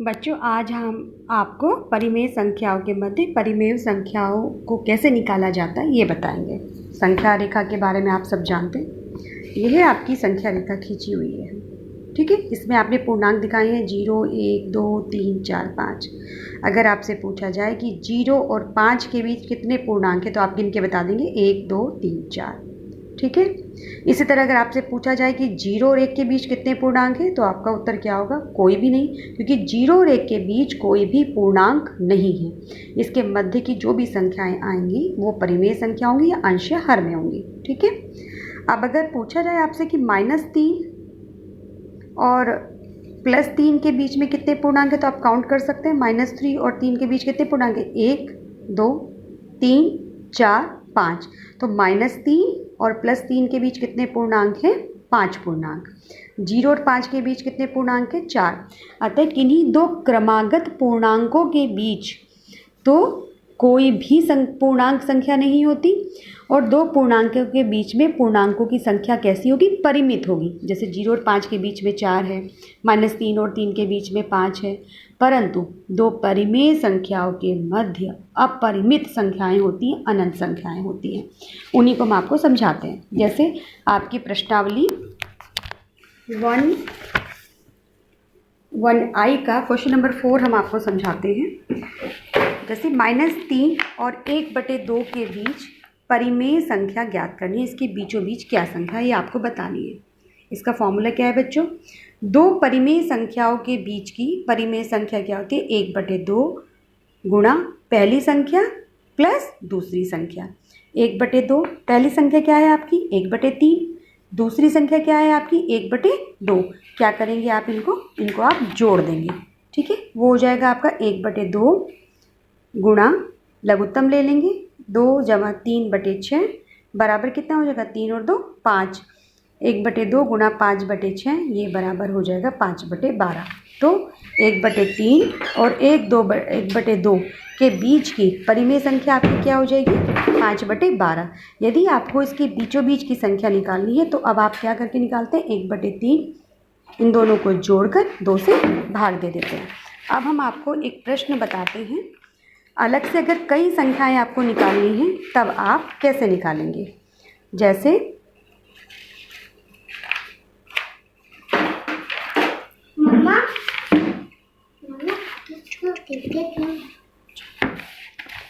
बच्चों, आज हम आपको परिमेय संख्याओं के मध्य परिमेय संख्याओं को कैसे निकाला जाता है ये बताएंगे। संख्या रेखा के बारे में आप सब जानते हैं। यह है आपकी संख्या रेखा खींची हुई है, ठीक है। इसमें आपने पूर्णांक दिखाए हैं 0, 1, 2, 3, 4, 5। अगर आपसे पूछा जाए कि 0 और 5 के बीच कितने पूर्णांक है तो आप गिन के बता देंगे 1, 2, 3, 4, ठीक है। इसी तरह अगर आपसे पूछा जाए कि 0 और 1 के बीच कितने पूर्णांक हैं तो आपका उत्तर क्या होगा? कोई भी नहीं, क्योंकि 0 और 1 के बीच कोई भी पूर्णांक नहीं है। इसके मध्य की जो भी संख्याएं आएंगी वो परिमेय संख्या होंगी या अंश या हर में होंगी, ठीक है। अब अगर पूछा जाए आपसे कि -3 और +3 के बीच में कितने पूर्णांक है तो आप काउंट कर सकते हैं। -3 और 3 के बीच कितने पूर्णांक है? 1, 2, 3, 4, 5। तो -3 और +3 के बीच कितने पूर्णांक हैं? 5 पूर्णांक। 0 और 5 के बीच कितने पूर्णांक हैं? 4। अतः किन्हीं दो क्रमागत पूर्णांकों के बीच तो कोई भी पूर्णांक संख्या नहीं होती, और दो पूर्णांकों के बीच में पूर्णांकों की संख्या कैसी होगी? परिमित होगी। जैसे 0 और 5 के बीच में 4 है, -3 और 3 के बीच में 5 है, परंतु दो परिमेय संख्याओं के मध्य अपरिमित संख्याएं होती हैं, अनंत संख्याएं होती हैं। उन्हीं को हम आपको समझाते हैं। जैसे आपकी प्रश्नावली 1I का क्वेश्चन नंबर 4 हम आपको समझाते हैं। जैसे -3 और 1/2 के बीच परिमेय संख्या ज्ञात करनी है। इसके बीचों बीच क्या संख्या है ये आपको बतानी है। इसका फॉर्मूला क्या है बच्चों? दो परिमेय संख्याओं के बीच की परिमेय संख्या क्या होती है? 1/2 गुणा पहली संख्या प्लस दूसरी संख्या। 1/2 पहली संख्या क्या है आपकी? 1/3। दूसरी संख्या क्या है आपकी? 1/2। क्या करेंगे आप? इनको आप जोड़ देंगे, ठीक है। वो हो जाएगा आपका 1/2 गुणा लघुत्तम ले लेंगे 2 + 3/6 बराबर कितना हो जाएगा? 3 और 2 5। 1/2 गुणा 5/6 ये बराबर हो जाएगा 5/12। तो 1/3 और 1/2 के बीच की परिमेय संख्या आपकी क्या हो जाएगी? 5/12। यदि आपको इसके बीचों बीच की संख्या निकालनी है तो अब आप क्या करके निकालते हैं? 1/3 इन दोनों को जोड़कर 2 से भाग दे देते हैं। अब हम आपको एक प्रश्न बताते हैं। अलग से अगर कई संख्याएं आपको निकालनी हैं तब आप कैसे निकालेंगे? जैसे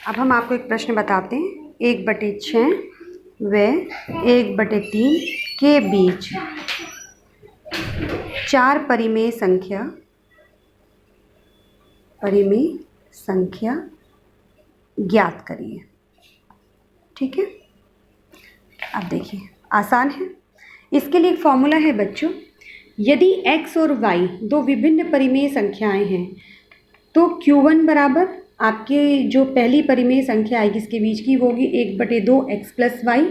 अब हम आपको एक प्रश्न बताते हैं। 1/6 व 1/3 के बीच 4 परिमेय संख्या ज्ञात करिए, ठीक है। अब देखिए आसान है। इसके लिए एक फॉर्मूला है बच्चों। यदि x और y दो विभिन्न परिमेय संख्याएं हैं तो Q1 बराबर आपके जो पहली परिमेय संख्या आएगी इसके बीच की होगी 1/2 x + y।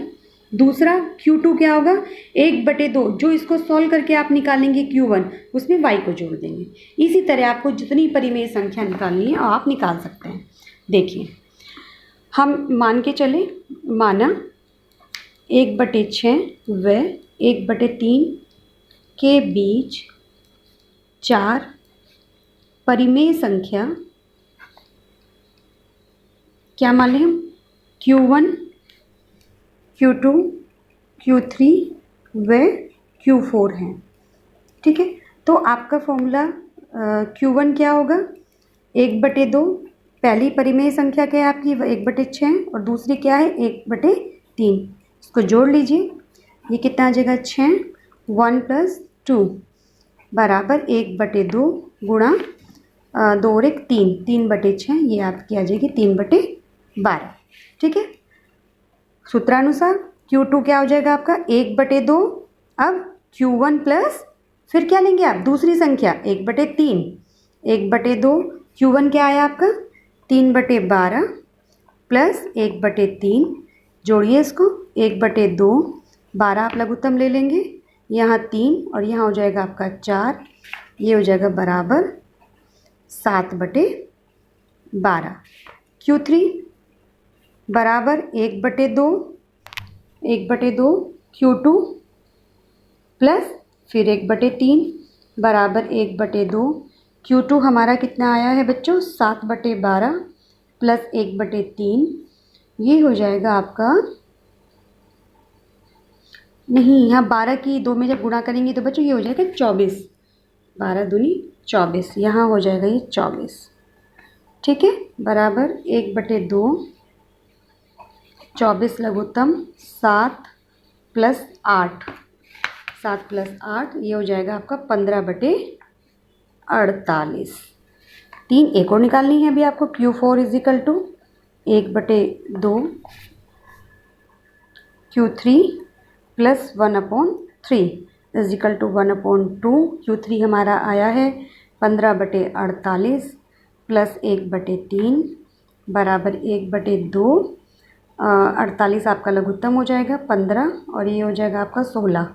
दूसरा Q2 क्या होगा? 1/2 जो इसको सॉल्व करके आप निकालेंगे Q1 उसमें y को जोड़ देंगे। इसी तरह आपको जितनी परिमेय संख्या निकालनी है आप निकाल सकते हैं। देखिए हम मान के चले, माना 1/6 व 1/3 के बीच 4 परिमेय संख्या क्या मान लें हम? Q1, Q2, Q3 व Q4 हैं, ठीक है। तो आपका फॉर्मूला Q1 क्या होगा? 1/2 पहली परिमेय संख्या क्या है आपकी? 1/6 और दूसरी क्या है? 1/3। इसको जोड़ लीजिए, ये कितना आ जाएगा? 6। 1 + 2 बराबर 1/2 गुणा 2 और 1 3, 3/6 ये आपकी आ जाएगी 3/12, ठीक है। सूत्रानुसार Q2 क्या हो जाएगा आपका? 1/2। अब Q1 प्लस फिर क्या लेंगे आप? दूसरी संख्या 1/3। 1/2 Q1 क्या आया आपका? 3/12 प्लस 1/3 जोड़िए इसको 1/2 12 आप लघुत्तम ले लेंगे, यहाँ 3 और यहाँ हो जाएगा आपका 4, ये हो जाएगा बराबर 7/12। Q3 बराबर 1/2 Q2 प्लस फिर 1/3 बराबर 1/2 Q2 हमारा कितना आया है बच्चों, 7/12 प्लस 1/3, ये हो जाएगा आपका, नहीं यहाँ 12 की 2 में जब गुणा करेंगे तो बच्चों ये हो जाएगा 24, 12 दूनी 24, यहाँ हो जाएगा ये 24, ठीक है, बराबर 1/2, 24 लघुत्तम 7 प्लस 8, 7 प्लस 8, ये हो जाएगा आपका 15/48। 3 एक और निकालनी है अभी आपको। Q4 equal to 1/2 Q3 plus 1/3 equal to 1/2। Q3 हमारा आया है 15/48 प्लस 1/3 बराबर 1/2। 48 आपका लघुत्तम हो जाएगा 15 और ये हो जाएगा आपका 16,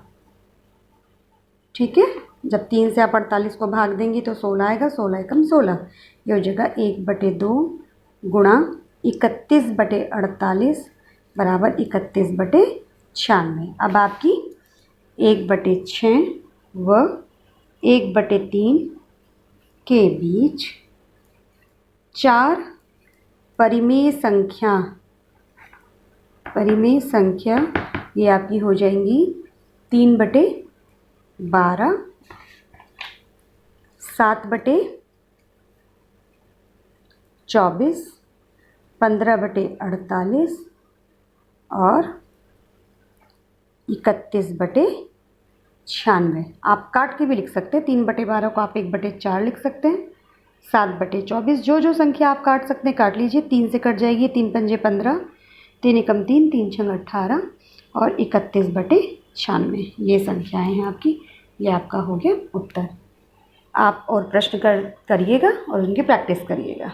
ठीक है। जब 3 से आप 48 को भाग देंगे तो 16 आएगा, 16 एकम 16, ये हो जाएगा 1/2 गुणा 31/48 बराबर 31/96। अब आपकी 1/6 व 1/3 के बीच 4 परिमेय संख्या ये आपकी हो जाएंगी 3/12, 7/24, 15/48 और 31/96। आप काट के भी लिख सकते हैं, 3/12 को आप 1/4 लिख सकते हैं, 7/24, जो संख्या आप काट सकते हैं काट लीजिए। 3 से कट जाएगी, 3 पंजे 15, 3 एकम 3, 3 छंग 18 और 31/96 ये संख्याएं हैं आपकी। ये आपका हो गया उत्तर। आप और प्रश्न करिएगा और उनकी प्रैक्टिस करिएगा।